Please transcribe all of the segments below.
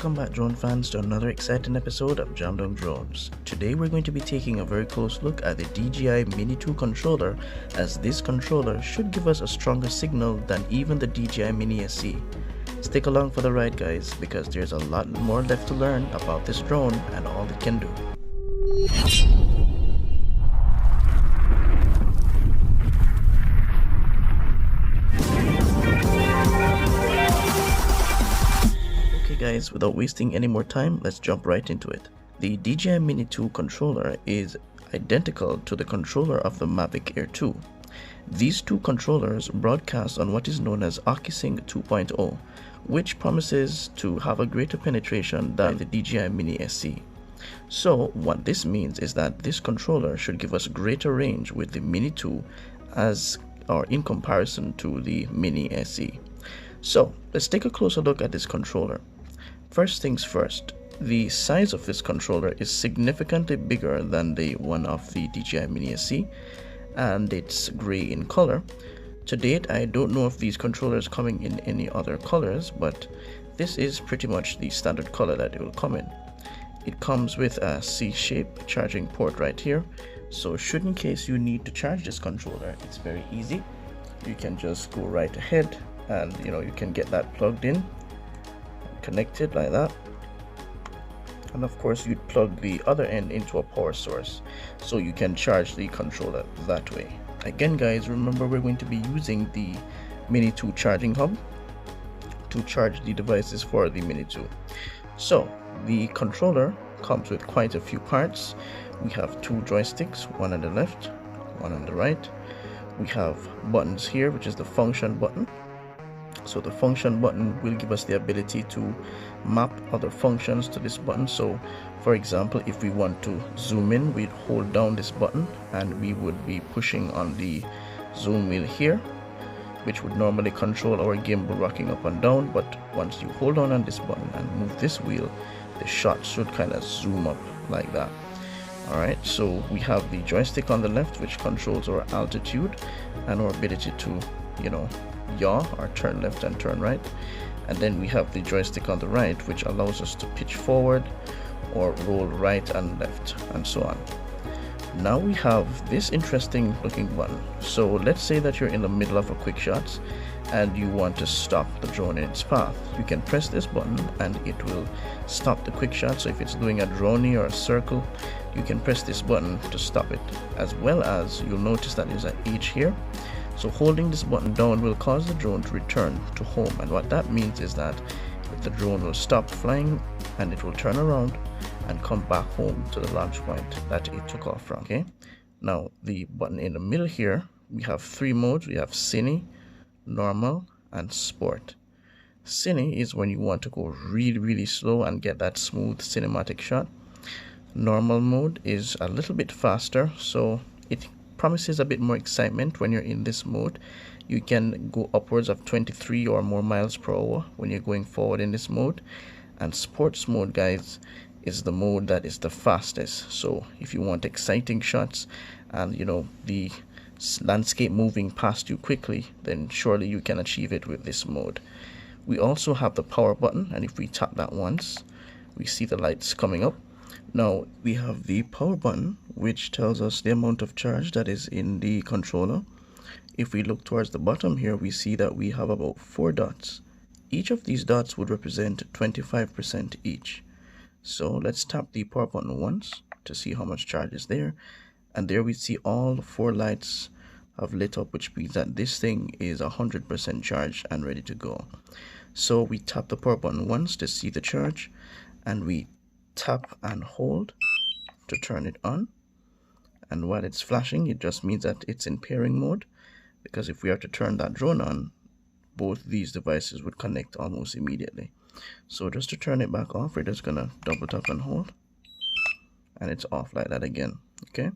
Welcome back, drone fans, to another exciting episode of Dung Drones. Today we're going to be taking a very close look at the DJI Mini 2 controller, as this controller should give us a stronger signal than even the DJI Mini SE. Stick along for the ride, guys, because there's a lot more left to learn about this drone and all it can do. Guys, without wasting any more time, let's jump right into it. The DJI Mini 2 controller is identical to the controller of the Mavic Air 2. These two controllers broadcast on what is known as OcuSync 2.0, which promises to have a greater penetration than the DJI Mini SE. So what this means is that this controller should give us greater range with the Mini 2 in comparison to the Mini SE. So let's take a closer look at this controller. First things first, the size of this controller is significantly bigger than the one of the DJI Mini SE, and it's gray in color. To date, I don't know if these controllers coming in any other colors, but this is pretty much the standard color that it will come in. It comes with a C-shaped charging port right here, so should in case you need to charge this controller, it's very easy. You can just go right ahead and you can get that plugged in, connected like that, and of course you'd plug the other end into a power source so you can charge the controller that way. Again, guys, remember we're going to be using the Mini 2 charging hub to charge the devices for the Mini 2. So the controller comes with quite a few parts. We have two joysticks, one on the left, one on the right. We have buttons here, which is the function button. So the function button will give us the ability to map other functions to this button. So for example, if we want to zoom in, we'd hold down this button and we would be pushing on the zoom wheel here, which would normally control our gimbal rocking up and down. But once you hold on this button and move this wheel, the shot should kind of zoom up like that. Alright, so we have the joystick on the left, which controls our altitude and our ability to yaw or turn left and turn right. And then we have the joystick on the right, which allows us to pitch forward or roll right and left and so on. Now we have this interesting looking button. So let's say that you're in the middle of a quick shot and you want to stop the drone in its path. You can press this button and it will stop the quick shot. So if it's doing a droney or a circle, you can press this button to stop it. As well as you'll notice that there's an H here. So holding this button down will cause the drone to return to home, and what that means is that the drone will stop flying and it will turn around and come back home to the launch point that it took off from. Okay, now the button in the middle here, we have three modes. We have Cine, Normal, and Sport. Cine is when you want to go really slow and get that smooth cinematic shot. Normal mode is a little bit faster, so it promises a bit more excitement when you're in this mode. You can go upwards of 23 or more miles per hour when you're going forward in this mode. And sports mode, guys, is the mode that is the fastest. So if you want exciting shots and the landscape moving past you quickly, then surely you can achieve it with this mode. We also have the power button, and if we tap that once, we see the lights coming up. Now we have the power button, which tells us the amount of charge that is in the controller. If we look towards the bottom here, we see that we have about 4 dots. Each of these dots would represent 25% each. So let's tap the power button once to see how much charge is there. And there we see all 4 lights have lit up, which means that this thing is 100% charged and ready to go. So we tap the power button once to see the charge, and we tap and hold to turn it on. And while it's flashing, it just means that it's in pairing mode, because if we are to turn that drone on, both these devices would connect almost immediately. So just to turn it back off, we're just gonna double tap and hold, and it's off like that again. Okay,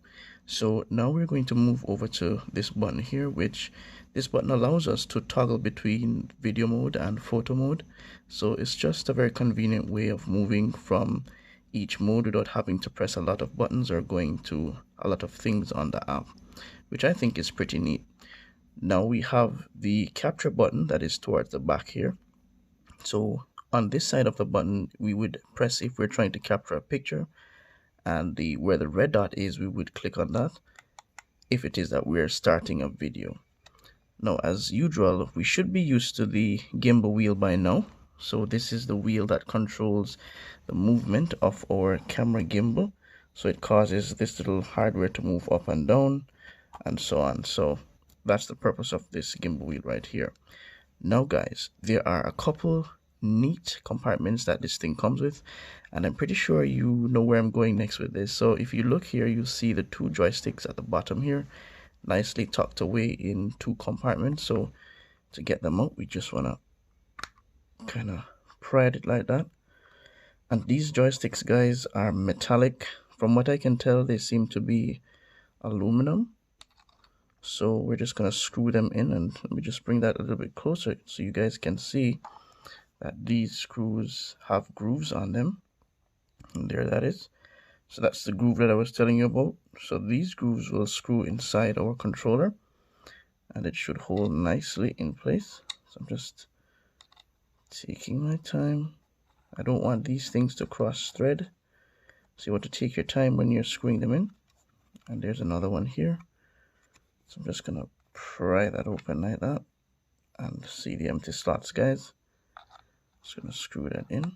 so now we're going to move over to this button here, which this button allows us to toggle between video mode and photo mode. So it's just a very convenient way of moving from each mode without having to press a lot of buttons or going to a lot of things on the app, which I think is pretty neat. Now we have the capture button that is towards the back here. So on this side of the button, we would press if we're trying to capture a picture, and where the red dot is, we would click on that if it is that we're starting a video. Now, as usual, we should be used to the gimbal wheel by now. So this is the wheel that controls the movement of our camera gimbal. So it causes this little hardware to move up and down and so on. So that's the purpose of this gimbal wheel right here. Now guys, there are a couple neat compartments that this thing comes with, and I'm pretty sure you know where I'm going next with this. So if you look here, you'll see the two joysticks at the bottom here, nicely tucked away in two compartments. So to get them out, we just want to kind of pry it like that. And these joysticks, guys, are metallic. From what I can tell, they seem to be aluminum. So we're just going to screw them in, and let me just bring that a little bit closer so you guys can see that these screws have grooves on them. And there that is. So that's the groove that I was telling you about. So these grooves will screw inside our controller, and it should hold nicely in place. So I'm just taking my time. I don't want these things to cross thread, so you want to take your time when you're screwing them in. And there's another one here. So I'm just gonna pry that open like that, and see the empty slots, guys. Just gonna screw that in.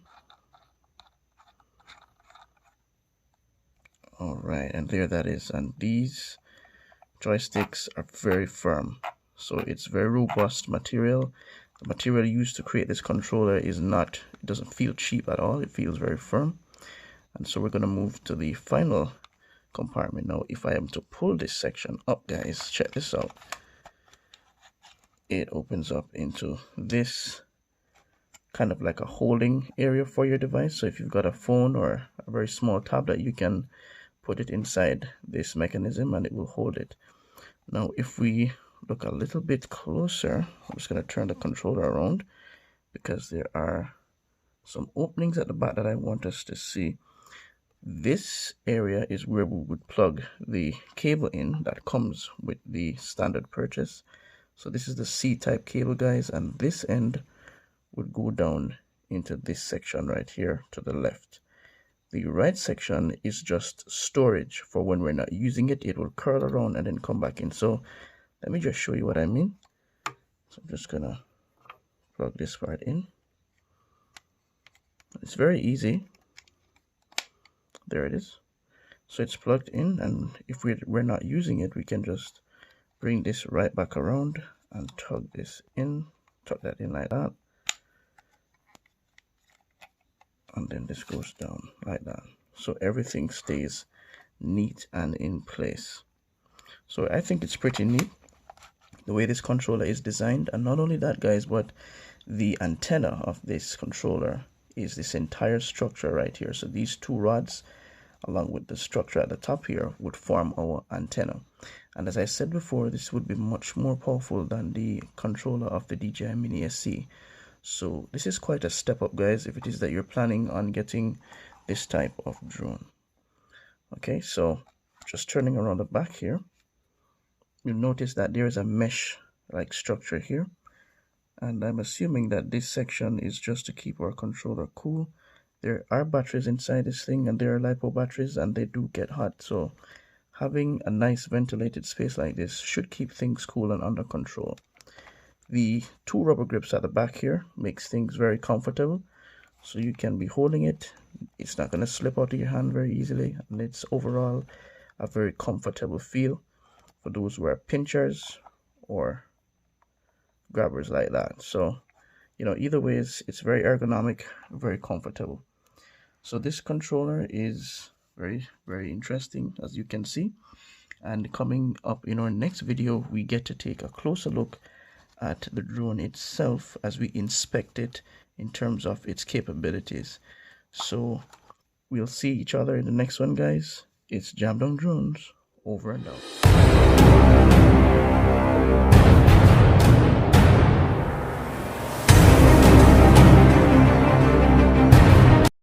All right, and there that is. And these joysticks are very firm, so it's very robust material. The material used to create this controller is not, it doesn't feel cheap at all. It feels very firm. And so we're going to move to the final compartment. Now, if I am to pull this section up, guys, check this out. It opens up into this kind of like a holding area for your device. So if you've got a phone or a very small tablet, you can put it inside this mechanism and it will hold it. Now, if we look a little bit closer, I'm just going to turn the controller around because there are some openings at the back that I want us to see. This area is where we would plug the cable in that comes with the standard purchase. So this is the C-type cable, guys, and this end would go down into this section right here to the left. The right section is just storage for when we're not using it. It will curl around and then come back in. So let me just show you what I mean. So I'm just gonna plug this part in. It's very easy. There it is. So it's plugged in, and if we're not using it, we can just bring this right back around and tuck this in, tuck that in like that. And then this goes down like that. So everything stays neat and in place. So I think it's pretty neat the way this controller is designed. And not only that, guys, but the antenna of this controller is this entire structure right here. So these two rods along with the structure at the top here would form our antenna. And as I said before, this would be much more powerful than the controller of the DJI Mini SC. So this is quite a step up, guys, if it is that you're planning on getting this type of drone. Okay, so just turning around the back here, you'll notice that there is a mesh like structure here, and I'm assuming that this section is just to keep our controller cool. There are batteries inside this thing, and there are LiPo batteries, and they do get hot, so having a nice ventilated space like this should keep things cool and under control. The two rubber grips at the back here makes things very comfortable, so you can be holding it. It's not going to slip out of your hand very easily, and it's overall a very comfortable feel for those who are pinchers or grabbers like that. So, you know, either way, it's very ergonomic, very comfortable. So this controller is very, very interesting, as you can see. And coming up in our next video, we get to take a closer look at the drone itself as we inspect it in terms of its capabilities. So we'll see each other in the next one, guys. It's Dung Drones, over and out.